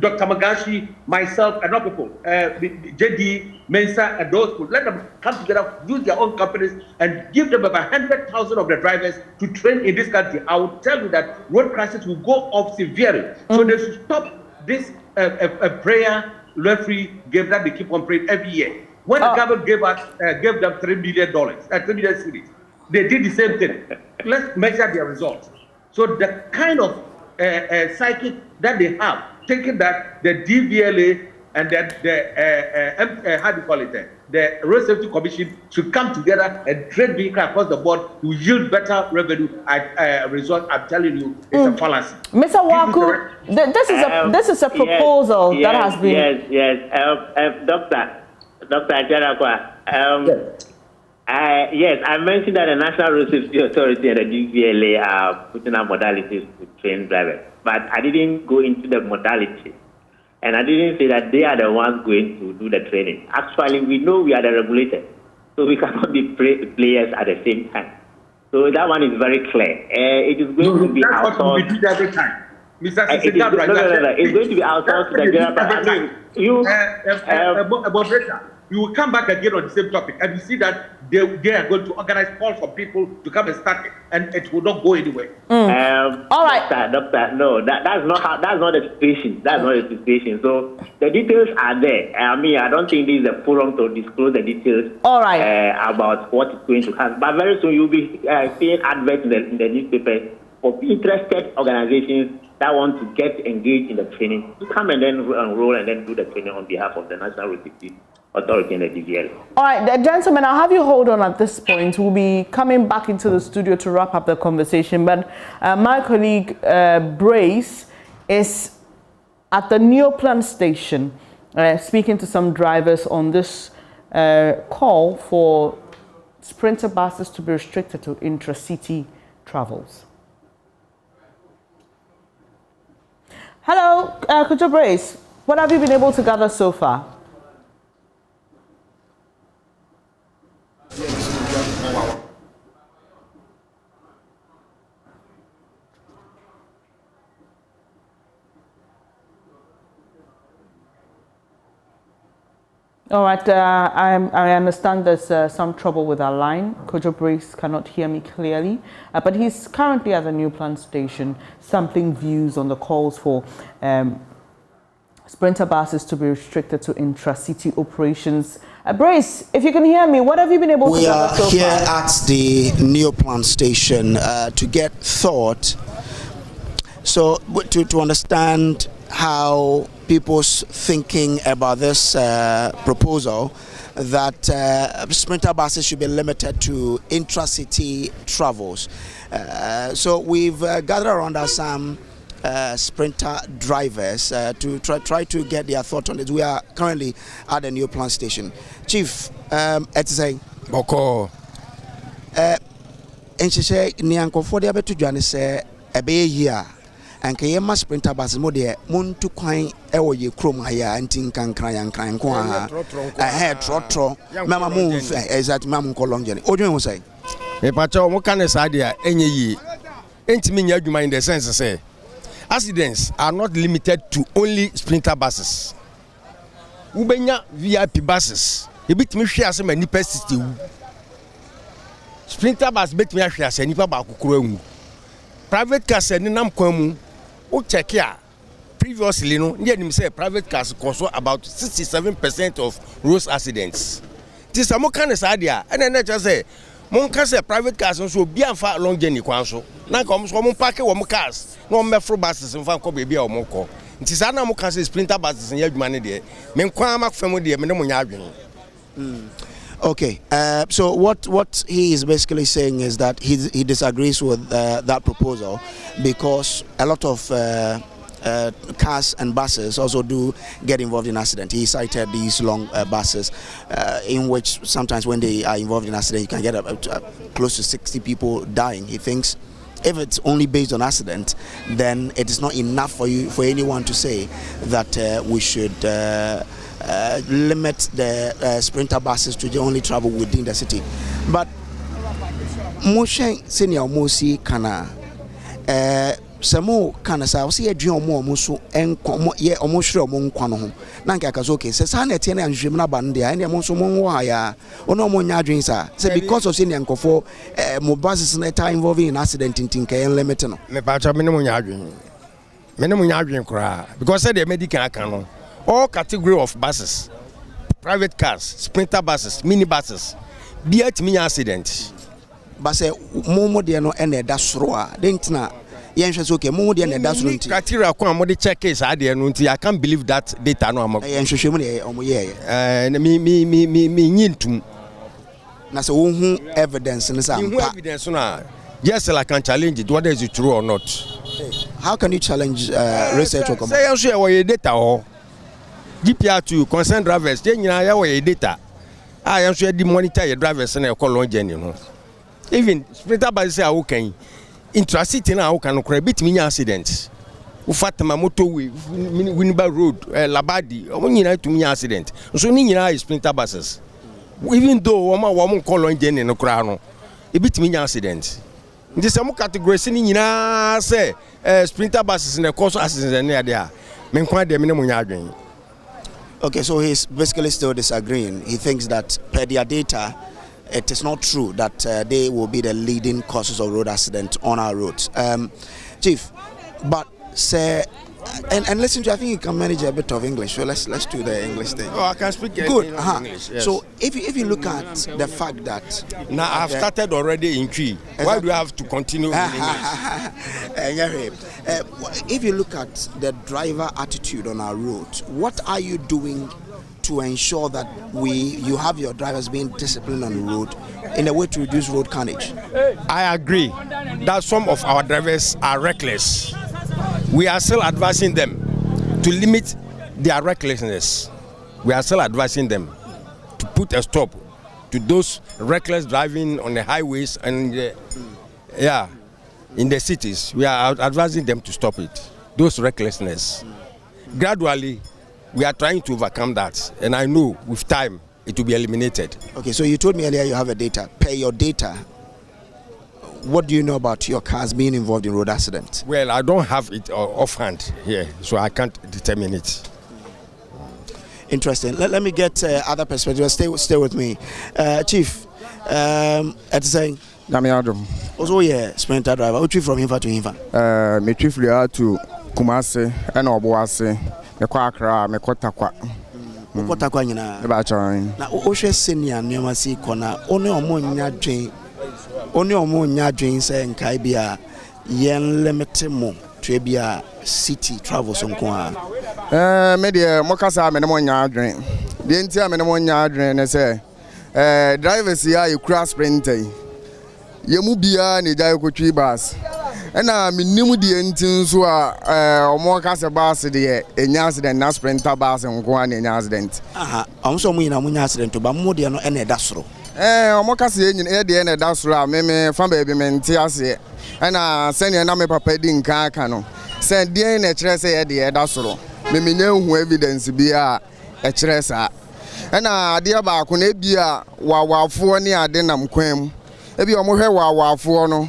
Dr. Magashi, myself, and other people, JD, Mensa, and those people, let them come together, use their own companies, and give them about 100,000 of the drivers to train in this country. I will tell you that road crashes will go up severely. So they should stop this prayer referee game that they keep on praying every year. When the government gave them $3 million, $3 million cities, they did the same thing. Let's measure their results. So the kind of cycle that they have, taking that the DVLA and then the how do you call it? the Road Safety Commission should come together and trade vehicle across the board to yield better revenue result. I'm telling you, it's a fallacy. Mr. Waku, this is a proposal that has been. Yes. Dr. Ajarakwa, yes, I mentioned that the National Road Safety Authority and the DVLA are putting out modalities to train drivers, but I didn't go into the modality. And I didn't say that they are the ones going to do the training. Actually, we know we are the regulators, so we cannot be players at the same time. So that one is very clear. It is going to be outsourced. That's what we do every time. Mr. No. It's going to be outsourced to the general. We will come back again on the same topic, and you see that they are going to organize calls for people to come and start it, and it will not go anywhere. All right, doctor. No, that's not the situation. That's not the situation. So the details are there. I mean, I don't think this is a forum to disclose the details. All right. About what is going to happen. But very soon you'll be seeing adverts in the newspaper for interested organizations that want to get engaged in the training to come and then enroll and then do the training on behalf of the National Road Safety Authority and the DVL. All right, gentlemen, I'll have you hold on at this point. We'll be coming back into the studio to wrap up the conversation. But my colleague Brace is at the Neoplan station speaking to some drivers on this call for Sprinter buses to be restricted to intra-city travels. Hello, Kojo Brace. What have you been able to gather so far? All right, I understand there's some trouble with our line. Kojo Brace cannot hear me clearly, but he's currently at the Neoplan station sampling views on the calls for Sprinter buses to be restricted to intra-city operations. Brace, if you can hear me, what have you been able to gather so far? We are here at the Neoplan station to get thought, so to understand how people's thinking about this proposal that Sprinter buses should be limited to intra-city travels. So we've gathered around us some Sprinter drivers to try to get their thought on it. We are currently at the Neoplan station. Chief, say Boko. And she said, Nianko for the other to join us a year. And Kayama Sprinter buses more there, Muntu Quine, Ewa Chrome Haya, and Tinkan Crayan Cran Qua, a hair trotro, Mamma Moon, as that Mam Colongian. What do you say? A patrol, what kind of idea? Any ye ain't mean you mind the sense to say. Accidents are not limited to only Sprinter buses. Ubenya VIP buses. A bit me share some many persist. Sprinter bus bet me share any papa. Private cars and Nam Quemu. O check here. Previously, no, you say private cars cause about 67% of road accidents. This is a kind of idea, and then I just say, Monka say private cars also be a far long journey. Quanso. Now comes one park one cars, no metro buses and Fanco baby or Moko. It is an Amoka Sprinter buses and your money there. Men Quamak family, Menamun. Okay, so what he is basically saying is that he disagrees with that proposal because a lot of cars and buses also do get involved in accident. He cited these long buses in which sometimes when they are involved in accident, you can get close to 60 people dying. He thinks if it's only based on accident, then it is not enough for anyone to say that we should limit the Sprinter buses to only travel within the city. But Moshe Senior Mosi Kana Samo Kana sa see a dream more musu and ye almost sure among Quano. Nanka Kazoke says Hanetian and Jimna Bandia and Amonso Monwaya or no more dreams are. Say because of Senior Kofo more buses in a time involving an accident in Tinka and Lemetano. Me patch minimum yarding. Minimum yarding cry because said the medical canon. All category of buses, private cars, Sprinter buses, mini buses, be at me accident. But say Momo Diano and that's raw. Didn't yen hwe so okay mo de na da so nti criteria ko amode check is ade no nti I can't believe that data no am yen hwehwe mu de omo ye me nyintum na so wo hu evidence ne sa mpa evidence no yes I can challenge it whether is it true or not. How can you challenge research or come say you your data or GPR2 concerned drivers they nyina ya your data you should monitor your drivers na call long journey no even sprinter bus say how can intra-city na how can cry bit me accident u fatama motorway Winneba road Labadi o nyina to me accident so ni nyina is sprinter buses even though wo call long journey no cry no e bit me accident. This some categories ni nyina say sprinter buses na cause accidents na there me kwa dem ne munya adwen. Okay, so he's basically still disagreeing. He thinks that per their data it is not true that they will be the leading causes of road accidents on our roads. Chief, but say and listen to, I think you can manage a bit of English, so let's do the English thing. Oh, I can speak good English, yes. So if you look at the fact that now I've started already in Cree, why do I have to continue in English? If you look at the driver attitude on our roads, what are you doing to ensure that you have your drivers being disciplined on the road in a way to reduce road carnage? I agree that some of our drivers are reckless. We are still advising them to limit their recklessness. We are still advising them to put a stop to those reckless driving on the highways and in the cities. We are advising them to stop it, those recklessness. Gradually, we are trying to overcome that, and I know with time it will be eliminated. Okay, so you told me earlier you have a data. Per your data, what do you know about your cars being involved in road accidents? Well, I don't have it offhand here, so I can't determine it. Interesting. Let me get other perspectives. Stay with me. Chief, at saying, also, yeah, sprinter driver. What you from Hinfa to Hinfa? Me chief to Kumasi and Obuasi, me Kwakra, me Kotakwa. Kotakwa nyina. Eba chon. Na o hwe senior nneema si kona, one omo nya dwen. Only omo nya dwen say nkai bia yen limit mo to bia city travels nko a. Me de mo kasa me no nya dwen. De ntia me no nya dwen ne say drivers ya e crash sprinter. Ye mu bia ne jai ko twi bus. Na me nimu de ntin so a omo kasa bus de enya accident na sprinter bus nko a na enya accident. Aha, omso mu ina mu nya accident ba mo de no ene da soro. Omo kase enyin e de na da soro a me fa ba bi me nti ase na senior na me papa di nka aka no se de na kire se e de da soro me nya hu evidence bi a e kire sa na ade ba ko na bia wawafo ne ade nam kwam e bi omo hwe wawafo no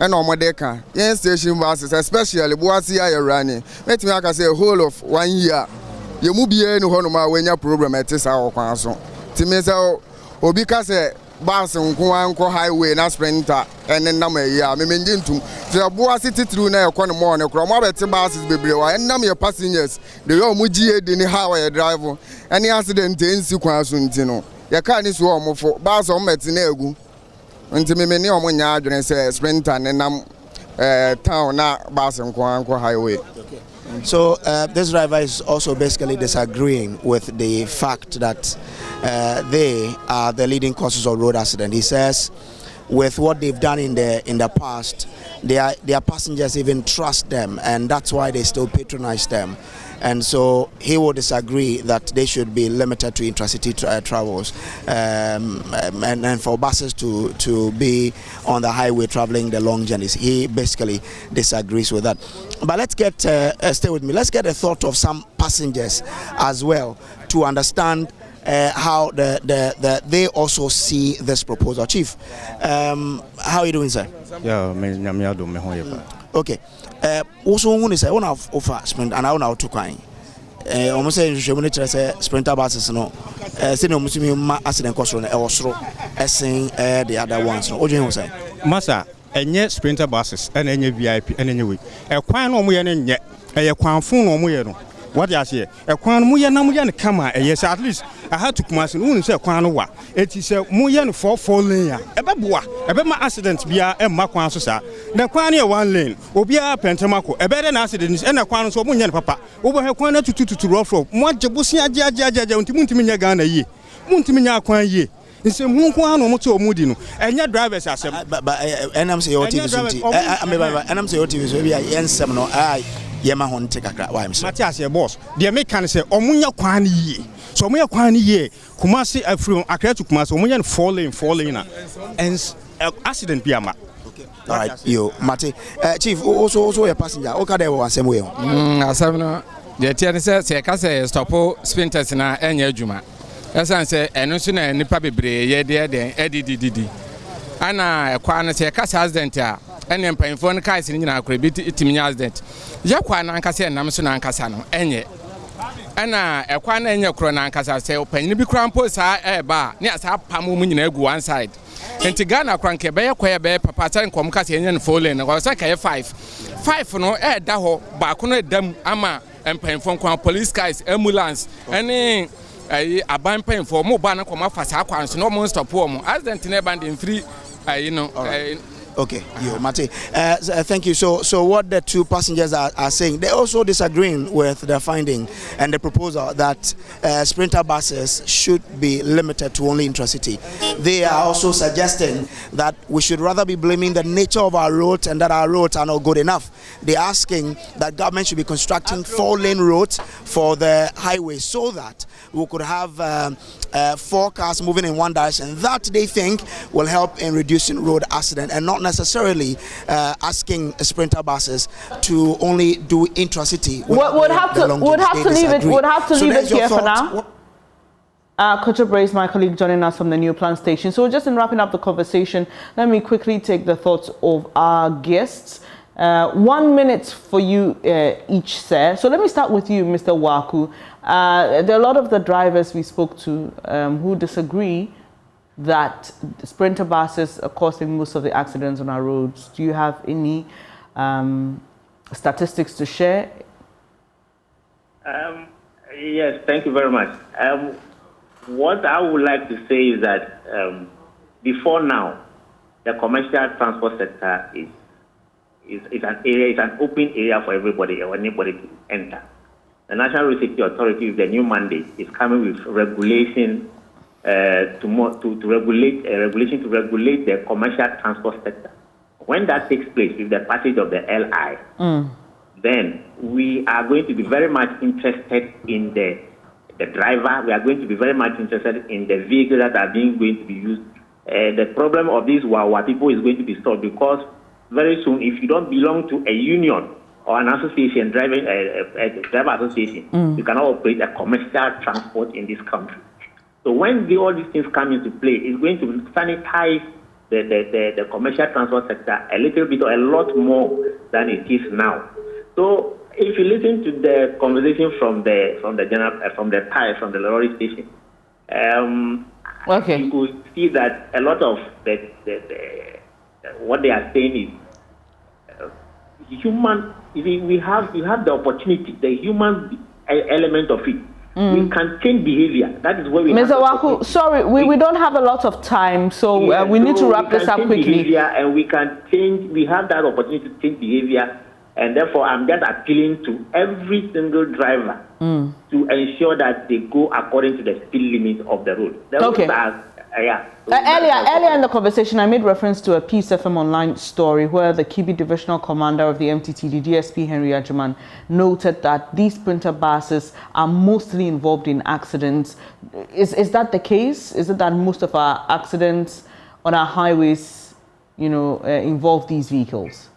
na omo de ka yen station buses especially buasi ayerani metimi aka say whole of 1 year ye mu bia ni hono ma wenya problem etisa okwan so timi say obi ka say bus nko highway na sprinter ene nam ya me menjintum se buasi titru na ekọ ne mo ne kro mo beti buses bebre wa enam ye passengers de yo mu gie de ni how ye drive any accident ensi kwan so ntino ye ka ni so omofo bus o meti na egu nti me ne omo nya adwene se sprinter ne nam town na bus nko highway. So this driver is also basically disagreeing with the fact that they are the leading causes of road accident. He says with what they've done in the past, their passengers even trust them, and that's why they still patronize them. And so he will disagree that they should be limited to intra-city travels and for buses to be on the highway traveling the long journeys. He basically disagrees with that. But let's get, stay with me, let's get a thought of some passengers as well to understand how they also see this proposal. Chief, how are you doing, sir? Yeah, okay. Also, when say one of offer sprint and I want to coin. Almost say you should say sprinter buses no. Say no musimi accident cost on osro. Saying the other ones. What do you say? Masa, enye sprinter buses and enye VIP and enye we. Kwan no mo ye ne nye. Kwan fun no mo ye no. What you say? A quan muya namuyan kama, yes, at least I had to come as soon say quanoa. It is a muyan for lane. A babua, a bema accident be a makwan sosa. The quania 1 lane, or be a pentamaco, a better accident, and a quan so munyan papa, over her quana to rough rope. What jabusia jaja, and Timuntimia Gana ye. Muntimia quan ye. It's a Munquan or Moto Mudino, and your drivers are but and I'm saying, and I'm saying, maybe I end some no I. Yamahon take a crap. Why, Matthias, your boss. The American say, Omunya Kwani ye. So, Muya Kwani ye, Kumasi, a from Akra to Kumas, Omuyan falling, and accident Piama. Okay. All right, you, Mate. Chief, also a passenger. Okay, there was some way. Asabno, the Tian says, Sekase, Stopo, Spinters, and Enya Juma. As I say, and no sooner any papi bre, ye dear, then Eddie Didi. Anna, a Kwana say, Cass has denta. And then paying for the case in our credit, it means that Jakwan and Cassan, Namson and Cassano, and yet. Anna, a quan and your cronan Cassa say, Penny be crampos are bar, near Pamu in one side. And Tigana crank a bear, bear, papa, and Comcassin and falling, or like 5 for no air daho, Bakuna dem ama, and paying for police guys, ambulance, and a band paying for more banner come off as Aquans, no monster poem, as then Tineband in 3, Okay, you, Mate. Thank you. So what the two passengers are saying, they're also disagreeing with the finding and the proposal that sprinter buses should be limited to only intra-city. They are also suggesting that we should rather be blaming the nature of our roads and that our roads are not good enough. They're asking that government should be constructing 4-lane roads for the highway so that we could have 4 cars moving in one direction. That they think will help in reducing road accident and not necessarily asking sprinter buses to only do intra-city. Would have to leave it here for now. Kocho Brace, my colleague, joining us from the New Plan Station. So just in wrapping up the conversation, let me quickly take the thoughts of our guests. 1 minute for you each, sir. So let me start with you, Mr. Waku. There are a lot of the drivers we spoke to who disagree that sprinter buses are causing most of the accidents on our roads. Do you have any statistics to share? Yes, thank you very much. What I would like to say is that before now, the commercial transport sector is an open area for everybody or anybody to enter. The National Road Safety Authority, with the new mandate, is coming with regulation to regulate the commercial transport sector. When that takes place with the passage of the LI, then we are going to be very much interested in the driver. We are going to be very much interested in the vehicles that are going to be used. The problem of these Wawa people is going to be solved because very soon, if you don't belong to a union or an association, a driver association, you cannot operate a commercial transport in this country. So when all these things come into play, it's going to sanitize the commercial transport sector a little bit or a lot more than it is now. So if you listen to the conversation from the lorry station, you could see that a lot of what they are saying is human. We have the opportunity, the human element of it. We can change behavior. That is where we. Mr. Waku, sorry, we don't have a lot of time, so we need to wrap this up quickly. And we can change. We have that opportunity to change behavior, and therefore, I'm just appealing to every single driver to ensure that they go according to the speed limit of the road. Earlier in the conversation, I made reference to a Peace FM Online story where the Kibi Divisional Commander of the MTTD, DSP Henry Ajuman, noted that these sprinter buses are mostly involved in accidents. Is that the case? Is it that most of our accidents on our highways, involve these vehicles?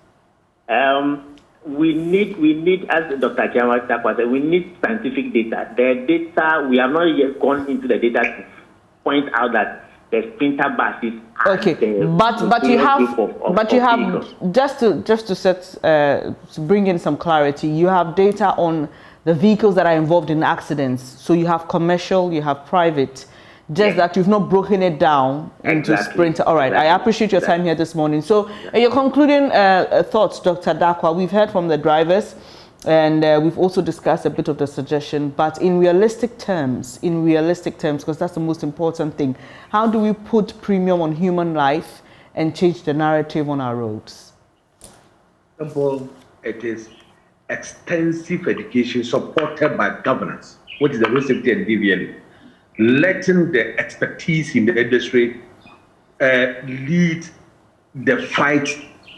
We need, as Dr. Kiamata said, we need scientific data. The data, we have not yet gone into the data to point out that the sprinter buses are but you have just to bring in some clarity. You have data on the vehicles that are involved in accidents. So you have commercial, you have private. Just that you've not broken it down into sprinter. All right, I appreciate your time here this morning. So your concluding thoughts, Dr. Dakwa. We've heard from the drivers. And we've also discussed a bit of the suggestion, but in realistic terms, because that's the most important thing, how do we put premium on human life and change the narrative on our roads? Simple, it is extensive education supported by governance, which is the road safety and DVLA, letting the expertise in the industry lead the fight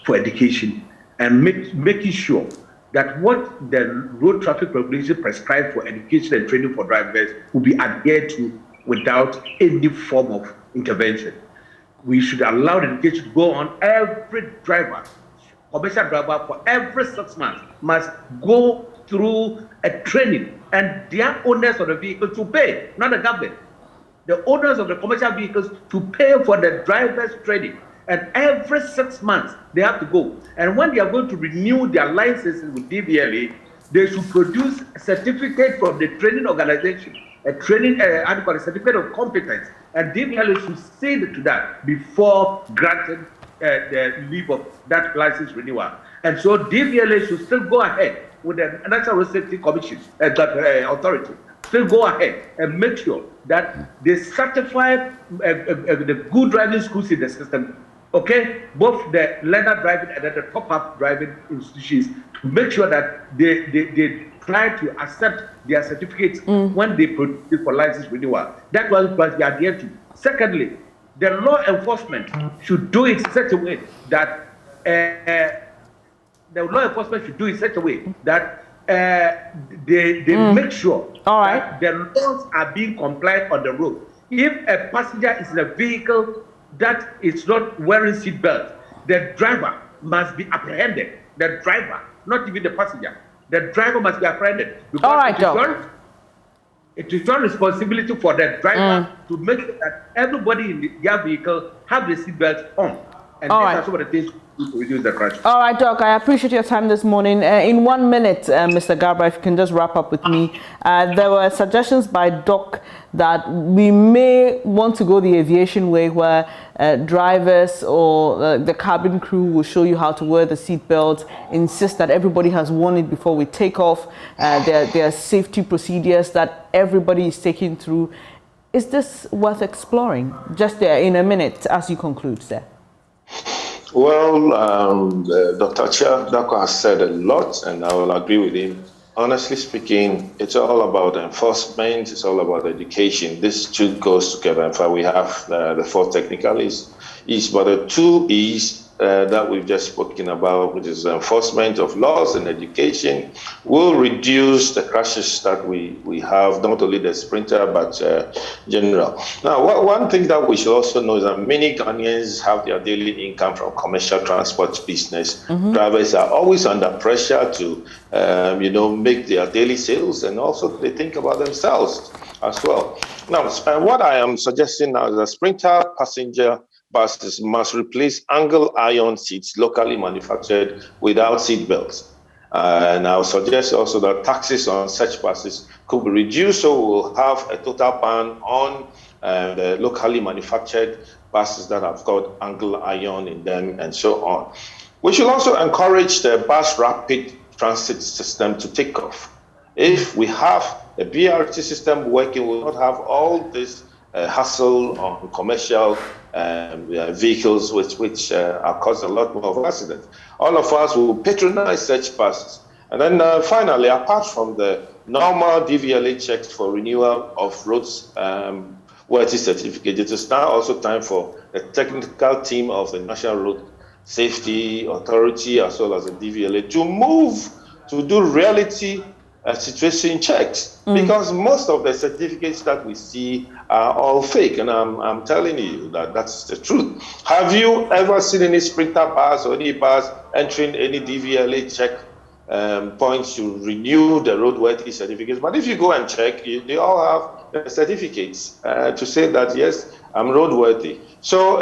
for education and making sure that what the road traffic regulation prescribed for education and training for drivers will be adhered to without any form of intervention. We should allow the education to go on. Every driver, commercial driver, for every 6 months must go through a training, and their owners of the vehicle to pay, not the government. The owners of the commercial vehicles to pay for the driver's training. And every 6 months, they have to go. And when they are going to renew their licenses with DVLA, they should produce a certificate from the training organization, a certificate of competence. And DVLA should see to that before granting the leave of that license renewal. And so DVLA should still go ahead with the National Road Safety Commission, authority, still go ahead and make sure that they certify the good driving schools in the system. Okay, both the learner driving and the top-up driving institutions, to make sure that they try to accept their certificates when they produce for license renewal. That was what we adhere to. Secondly, the law enforcement should do it in such a way that they make sure that the laws are being complied on the road. If a passenger is in a vehicle that is not wearing seat belt, the driver must be apprehended. The driver, not even the passenger. The driver must be apprehended. Because it is your responsibility for the driver to make sure that everybody in their vehicle have the seat belt on. And these are some of the things to reduce the crash. All right, Doc, I appreciate your time this morning. In 1 minute, Mr. Gabra, if you can just wrap up with me. There were suggestions by Doc that we may want to go the aviation way, where drivers or the cabin crew will show you how to wear the seatbelt, insist that everybody has worn it before we take off. There are safety procedures that everybody is taking through. Is this worth exploring? Just in a minute, as you conclude, sir. Well, Dr. Dako has said a lot, and I will agree with him. Honestly speaking, it's all about enforcement, it's all about education. This two goes together. In fact, we have the four technical is, but the two is that we've just spoken about, which is enforcement of laws and education, will reduce the crashes that we have, not only the Sprinter, but general. Now, one thing that we should also know is that many Ghanaians have their daily income from commercial transport business. Drivers are always under pressure to, make their daily sales, and also they think about themselves as well. Now, what I am suggesting now is that Sprinter passenger buses must replace angle iron seats locally manufactured without seat belts. And I would suggest also that taxes on such buses could be reduced, so we'll have a total ban on the locally manufactured buses that have got angle iron in them and so on. We should also encourage the bus rapid transit system to take off. If we have a BRT system working, we'll not have all this hassle on commercial vehicles, which are caused a lot more of accidents. All of us will patronize such buses. And then finally, apart from the normal DVLA checks for renewal of roads worthy certificate, it is now also time for the technical team of the National Road Safety Authority as well as the DVLA to move to do reality situation checks, because most of the certificates that we see are all fake, and I'm telling you that that's the truth. Have you ever seen any Sprinter bus or any bus entering any DVLA check points to renew the roadworthy certificates? But if you go and check, they all have certificates to say that yes, I'm roadworthy. So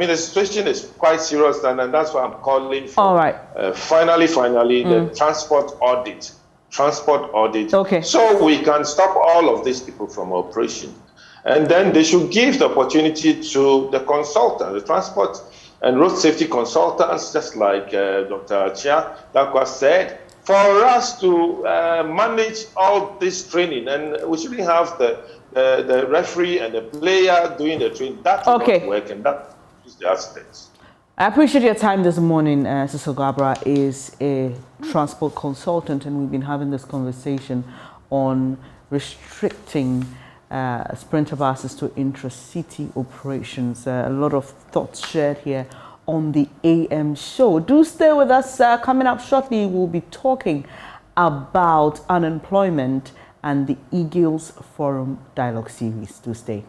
the situation is quite serious, and that's why I'm calling for. All right. Finally, the transport audit. Okay. So we can stop all of these people from operation, and then they should give the opportunity to the consultant, the transport and road safety consultants, just like Dr. Chia Dakwa said, for us to manage all this training, and we shouldn't have the referee and the player doing the training. That will not work, and that is the aspect. I appreciate your time this morning. Cecil Gabra is a transport consultant, and we've been having this conversation on restricting Sprinter buses to intra-city operations. A lot of thoughts shared here on the AM show. Do stay with us. Coming up shortly, we'll be talking about unemployment and the Eagles Forum Dialogue Series. Do stay.